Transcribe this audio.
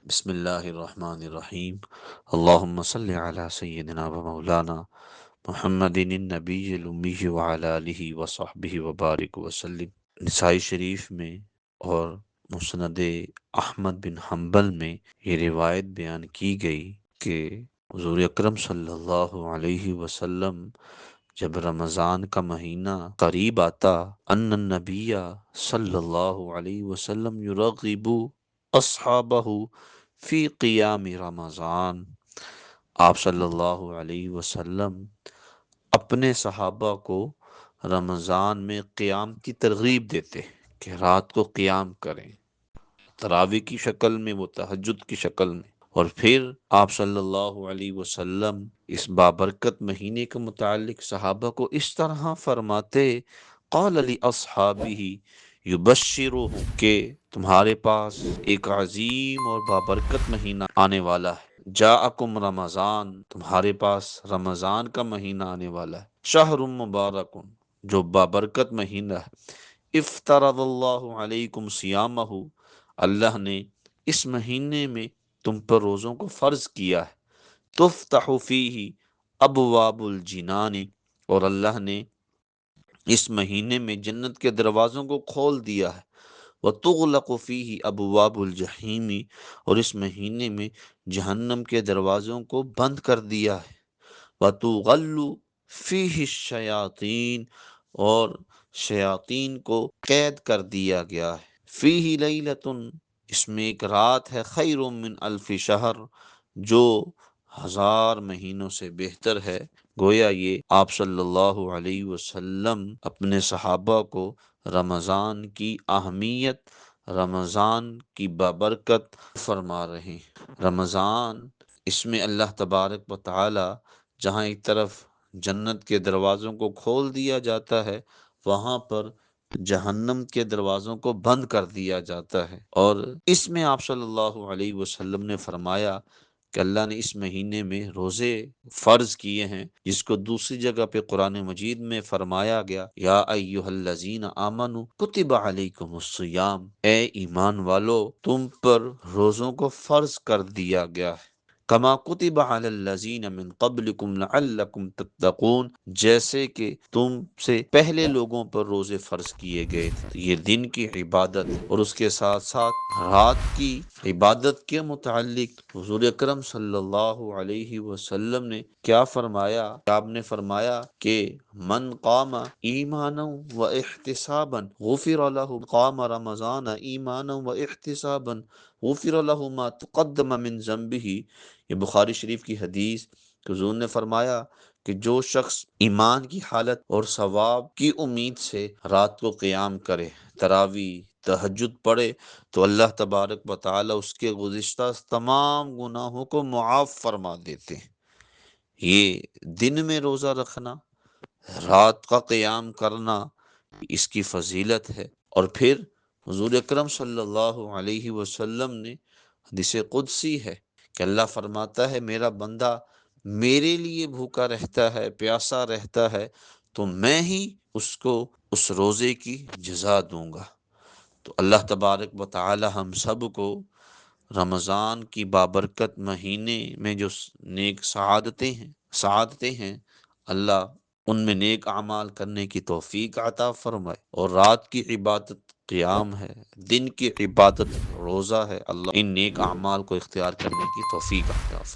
بسم اللہ الرحمن الرحیم۔ اللہم صلی علی سیدنا و مولانا محمد النبی الامی وعلی آلہ وصحبہ وبارک وسلم۔ نسائی شریف میں اور مسند احمد بن حنبل میں یہ روایت بیان کی گئی کہ حضور اکرم صلی اللہ علیہ وسلم جب رمضان کا مہینہ قریب آتا، ان النبی صلی اللہ علیہ وسلم یرغب اصحابہ فی قیام رمضان، آپ صلی اللہ علیہ وسلم اپنے صحابہ کو رمضان میں قیام کی ترغیب دیتے کہ رات کو قیام کریں، تراویح کی شکل میں، وہ تہجد کی شکل میں۔ اور پھر آپ صلی اللہ علیہ وسلم اس بابرکت مہینے کے متعلق صحابہ کو اس طرح فرماتے، قال لاصحابہ یبشرہم، کہ تمہارے پاس ایک عظیم اور بابرکت مہینہ آنے والا ہے، جاءکم رمضان، تمہارے پاس رمضان کا مہینہ آنے والا ہے، شہر مبارک، جو بابرکت مہینہ ہے، افترض اللہ علیکم صیامہ، اللہ نے اس مہینے میں تم پر روزوں کو فرض کیا ہے، تفتح فیہ ابواب الجنان، اور اللہ نے اس مہینے میں جنت کے دروازوں کو کھول دیا ہے، وتغلق فیہ ابواب الجحیم، اور اس مہینے میں جہنم کے دروازوں کو بند کر دیا ہے، وتغل فیہ الشیاطین، اور شیاطین کو قید کر دیا گیا ہے، فیہ لیلۃ، اس میں ایک رات ہے، خیر من الف شہر، جو 1000 مہینوں سے بہتر ہے۔ گویا یہ آپ صلی اللہ علیہ وسلم اپنے صحابہ کو رمضان کی اہمیت، رمضان کی بابرکت فرما رہے ہیں۔ رمضان، اس میں اللہ تبارک و تعالی جہاں ایک طرف جنت کے دروازوں کو کھول دیا جاتا ہے، وہاں پر جہنم کے دروازوں کو بند کر دیا جاتا ہے۔ اور اس میں آپ صلی اللہ علیہ وسلم نے فرمایا کہ اللہ نے اس مہینے میں روزے فرض کیے ہیں، جس کو دوسری جگہ پہ قرآن مجید میں فرمایا گیا، یا ایہا الذین آمنوا کتب علیکم الصیام، اے ایمان والو تم پر روزوں کو فرض کر دیا گیا ہے، کما کتب علی الذین من قبلکم لعلکم تتقون، جیسے کہ تم سے پہلے لوگوں پر روزے فرض کیے گئے تھے۔ یہ دن کی عبادت اور اس کے ساتھ ساتھ رات کی عبادت کے متعلق حضور اکرم صلی اللہ علیہ وسلم نے کیا فرمایا؟ آپ نے فرمایا کہ من قام ایمانا و احتسابا غفر له، قام رمضان ایمانا و احتسابا غفر له ما تقدم من ذنبه، یہ بخاری شریف کی حدیث کہ حضور نے فرمایا کہ جو شخص ایمان کی حالت اور ثواب کی امید سے رات کو قیام کرے، تراویح تہجد پڑھے، تو اللہ تبارک و تعالی اس کے گزشتہ تمام گناہوں کو معاف فرما دیتے ہیں۔ یہ دن میں روزہ رکھنا، رات کا قیام کرنا، اس کی فضیلت ہے۔ اور پھر حضور اکرم صلی اللہ علیہ وسلم نے، حدیث قدسی ہے کہ اللہ فرماتا ہے میرا بندہ میرے لیے بھوکا رہتا ہے، پیاسا رہتا ہے، تو میں ہی اس کو اس روزے کی جزا دوں گا۔ تو اللہ تبارک و تعالی ہم سب کو رمضان کی بابرکت مہینے میں جو نیک سعادتیں ہیں، اللہ ان میں نیک اعمال کرنے کی توفیق عطا فرمائے۔ اور رات کی عبادت قیام ہے، دن کی عبادت روزہ ہے، اللہ ان نیک اعمال کو اختیار کرنے کی توفیق عطا فرمائے۔